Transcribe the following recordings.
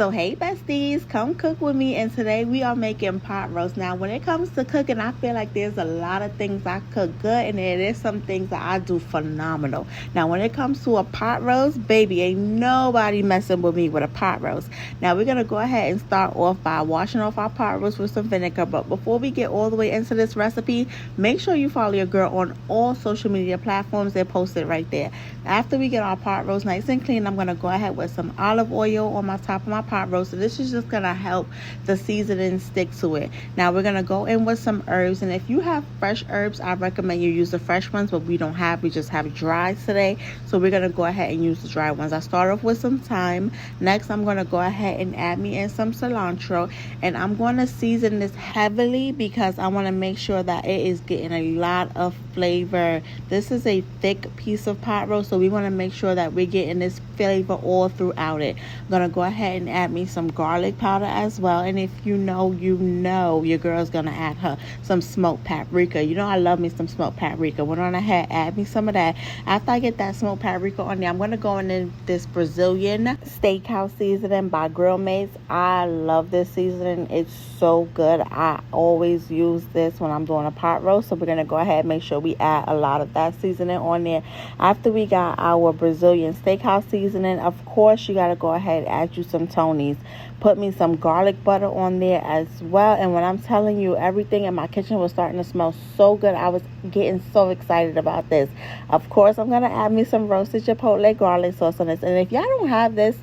So hey besties, come cook with me, and today we are making pot roast. Now when it comes to cooking, I feel like there's a lot of things I cook good and there is some things that I do phenomenal. Now when it comes to a pot roast, baby, ain't nobody messing with me with a pot roast. Now we're gonna go ahead and start off by washing off our pot roast with some vinegar. But before we get all the way into this recipe, make sure you follow your girl on all social media platforms. They're posted right there. After we get our pot roast nice and clean, I'm gonna go ahead with some olive oil on my top of my pot roast. So this is just gonna help the seasoning stick to it. Now we're gonna go in with some herbs, and if you have fresh herbs, I recommend you use the fresh ones, but we just have dry today, so we're gonna go ahead and use the dry ones. I start off with some thyme. Next I'm gonna go ahead and add me in some cilantro, and I'm gonna season this heavily because I want to make sure that it is getting a lot of flavor. This is a thick piece of pot roast, so we want to make sure that we're getting this flavor all throughout it. I'm gonna go ahead and add me some garlic powder as well, and if you know your girl's gonna add her some smoked paprika. You know I love me some smoked paprika. Went on ahead, add me some of that. After I get that smoked paprika on there, I'm gonna go in this Brazilian steakhouse seasoning by Grill Mates. I love this seasoning. It's so good. I always use this when I'm doing a pot roast, so we're gonna go ahead and make sure we add a lot of that seasoning on there. After we got our Brazilian steakhouse seasoning, of course you gotta go ahead and add you some Tony's. Put me some garlic butter on there as well, and when I'm telling you, everything in my kitchen was starting to smell so good, I was getting so excited about this. Of course I'm gonna add me some roasted chipotle garlic sauce on this, and if y'all don't have this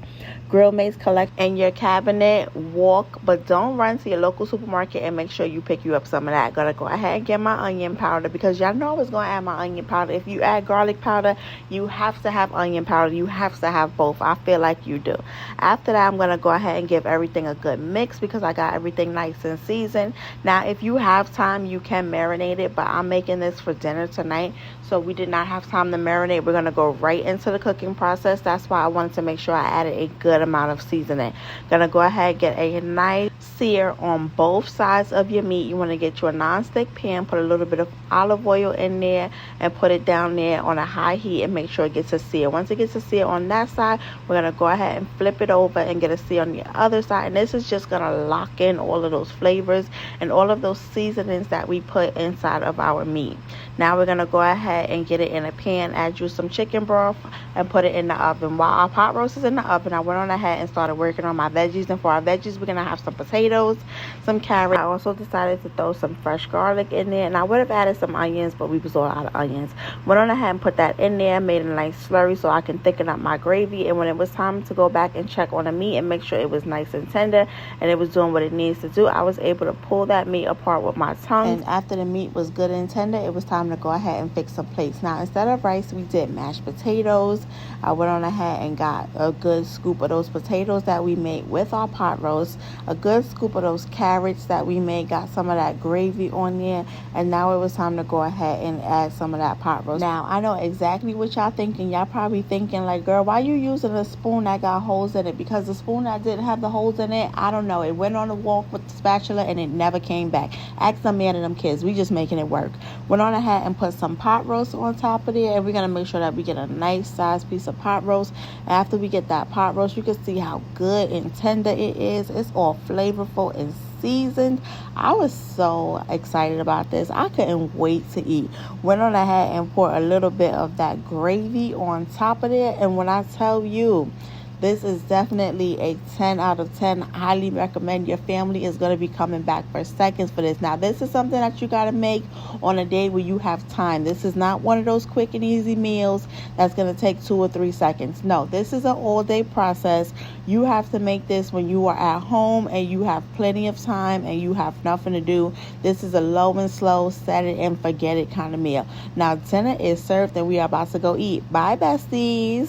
Grill Mates collect in your cabinet, walk but don't run to your local supermarket and make sure you pick you up some of that. Gonna go ahead and get my onion powder, because y'all know I was gonna add my onion powder. If you add garlic powder, you have to have onion powder. You have to have both. I feel like you do. After that, I'm gonna go ahead and give everything a good mix because I got everything nice and seasoned. Now if you have time, you can marinate it, but I'm making this for dinner tonight, so we did not have time to marinate. We're gonna go right into the cooking process. That's why I wanted to make sure I added a good amount of seasoning. Gonna go ahead and get a nice sear on both sides of your meat. You want to get you a non-stick pan, put a little bit of olive oil in there and put it down there on a high heat and make sure it gets a sear. Once it gets a sear on that side, we're gonna go ahead and flip it over and get a sear on the other side, and this is just gonna lock in all of those flavors and all of those seasonings that we put inside of our meat. Now we're gonna go ahead and get it in a pan, add you some chicken broth and put it in the oven. While our pot roast is in the oven, I went on ahead and started working on my veggies, and for our veggies we're gonna have some potatoes, some carrots. I also decided to throw some fresh garlic in there, and I would have added some onions, but we was all out of onions. Went on ahead and put that in there, made a nice slurry so I can thicken up my gravy, and when it was time to go back and check on the meat and make sure it was nice and tender and it was doing what it needs to do, I was able to pull that meat apart with my tongue. And after the meat was good and tender, it was time to go ahead and fix some plates. Now instead of rice, we did mashed potatoes. I went on ahead and got a good scoop of those potatoes that we made with our pot roast, a good scoop of those carrots that we made, got some of that gravy on there, and now it was time to go ahead and add some of that pot roast. Now I know exactly what y'all thinking. Y'all probably thinking like, girl, why you using a spoon that got holes in it? Because the spoon that didn't have the holes in it, I don't know, it went on the walk with the spatula and it never came back. Ask some man of them kids. We just making it work. Went on ahead and put some pot roast on top of there, and we're gonna make sure that we get a nice size piece of pot roast. After we get that pot roast, you can see how good and tender it is. It's all flavorful and seasoned. I was so excited about this. I couldn't wait to eat. Went on ahead and poured a little bit of that gravy on top of it, and when I tell you, this is definitely a 10 out of 10. Highly recommend. Your family is going to be coming back for seconds for this. Now, this is something that you got to make on a day where you have time. This is not one of those quick and easy meals that's going to take 2 or 3 seconds. No, this is an all-day process. You have to make this when you are at home and you have plenty of time and you have nothing to do. This is a low and slow, set it and forget it kind of meal. Now, dinner is served and we are about to go eat. Bye, besties.